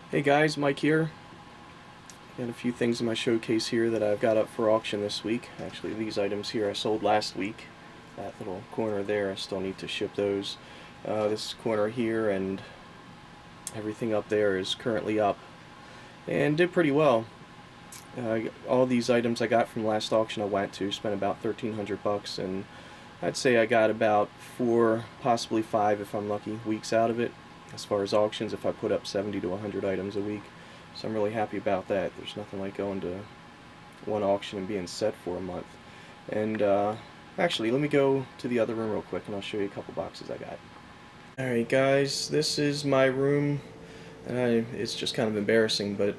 Hey guys, Mike here. Got a few things in my showcase here that I've got up for auction this week. Actually, these items here I sold last week. That little corner there, I still need to ship those. This corner here and everything up there is currently up and did pretty well. All these items I got from last auction I went to, spent about 1,300 bucks, and I'd say I got about 4, possibly 5 if I'm lucky, weeks out of it. As far as auctions, if I put up 70 to 100 items a week. So I'm really happy about that. There's nothing like going to one auction and being set for a month. And actually, let me go to the other room real quick and I'll show you a couple boxes I got. Alright guys, this is my room. And it's just kind of embarrassing, but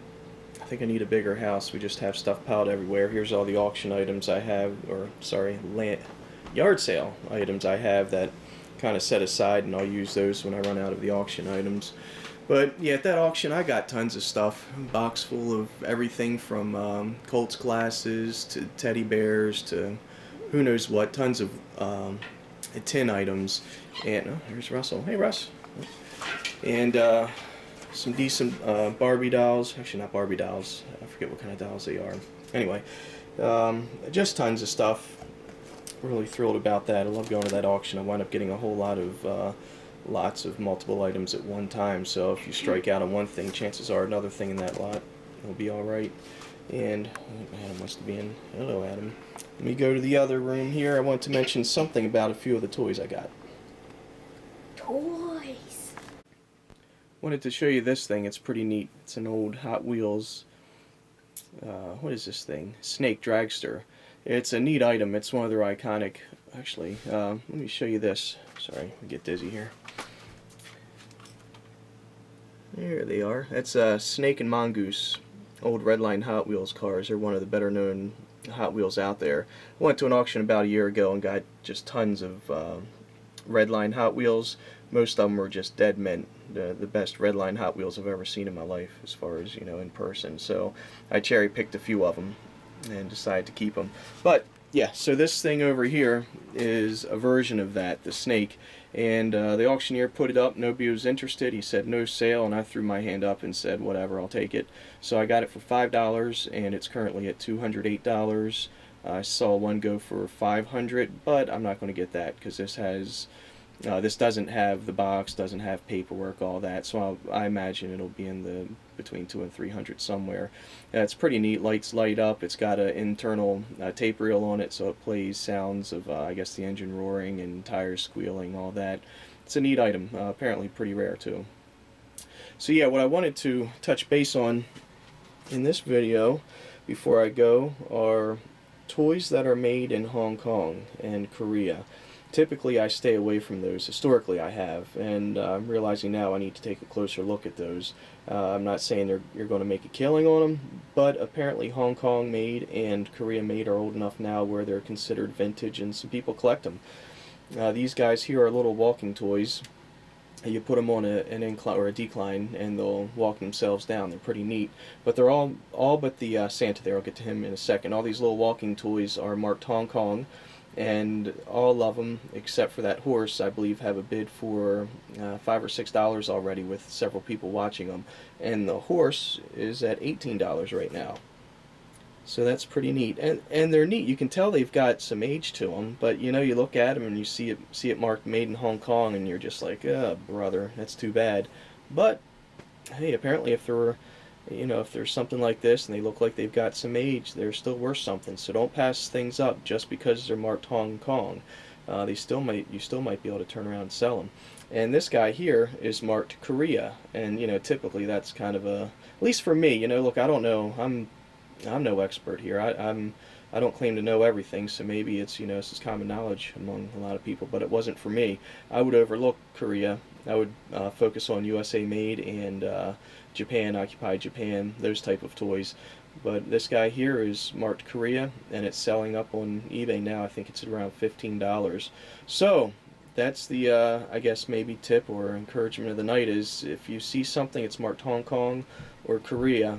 I think I need a bigger house. We just have stuff piled everywhere. Here's all the auction items I have, or sorry, yard sale items I have that kind of set aside, and I'll use those when I run out of the auction items. But yeah, at that auction I got tons of stuff. A box full of everything from Colts glasses to teddy bears to who knows what. Tons of tin items. And oh, here's Russell. Hey Russ. And some decent Barbie dolls. Actually, not Barbie dolls. I forget what kind of dolls they are. Anyway, just tons of stuff. Really thrilled about that. I love going to that auction. I wound up getting a whole lot of lots of multiple items at one time. So if you strike out on one thing, chances are another thing in that lot will be all right. And Adam must be in. Hello, Adam. Let me go to the other room here. I want to mention something about a few of the toys I got. Toys. Wanted to show you this thing. It's pretty neat. It's an old Hot Wheels. What is this thing? Snake dragster. It's a neat item. It's one of their iconic. Actually, let me show you this. Sorry, I get dizzy here. There they are. That's Snake and Mongoose, old Redline Hot Wheels cars. They're one of the better known Hot Wheels out there. I went to an auction about a year ago and got just tons of Redline Hot Wheels. Most of them were just dead mint. The best Redline Hot Wheels I've ever seen in my life, as far as, you know, in person. So I cherry picked a few of them and decided to keep them. But yeah, so this thing over here is a version of that, the Snake, and the auctioneer put it up. Nobody was interested. He said no sale, and I threw my hand up and said whatever, I'll take it. So I got it for $5, and it's currently at $208. I saw one go for $500, but I'm not going to get that because this doesn't have the box, doesn't have paperwork, all that. So I imagine it'll be in the between $200 and $300 somewhere. It's pretty neat. Lights light up. It's got an internal tape reel on it, so it plays sounds of I guess the engine roaring and tires squealing, all that. It's a neat item. Apparently pretty rare too. So yeah, what I wanted to touch base on in this video before I go are toys that are made in Hong Kong and Korea. Typically I stay away from those. Historically I have, and I'm realizing now I need to take a closer look at those. I'm not saying you're going to make a killing on them, but apparently Hong Kong made and Korea made are old enough now where they're considered vintage and some people collect them. These guys here are little walking toys. You put them on an incline or a decline and they'll walk themselves down. They're pretty neat, but they're all but the Santa there. I'll get to him in a second. All these little walking toys are marked Hong Kong, and all of them except for that horse I believe have a bid for $5 or $6 already, with several people watching them, and the horse is at $18 right now. So that's pretty neat, and they're neat. You can tell they've got some age to them, but you know, you look at them and you see it marked made in Hong Kong and you're just like, oh brother, that's too bad. But hey, apparently if there's something like this and they look like they've got some age, they're still worth something. So don't pass things up just because they're marked Hong Kong. You still might be able to turn around and sell them. And this guy here is marked Korea, and you know, typically that's kind of at least for me, you know, look, I don't know, I'm no expert here. I don't claim to know everything, so maybe it's, you know, this is common knowledge among a lot of people, but it wasn't for me. I would overlook Korea. I would focus on USA made and Japan, occupied Japan, those type of toys. But this guy here is marked Korea, and it's selling up on eBay now. I think it's at around $15. So that's the I guess maybe tip or encouragement of the night is, if you see something that's marked Hong Kong or Korea,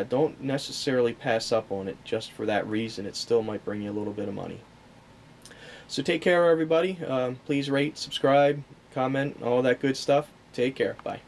don't necessarily pass up on it just for that reason. It still might bring you a little bit of money. So take care, everybody. Please rate, subscribe, comment, all that good stuff. Take care. Bye.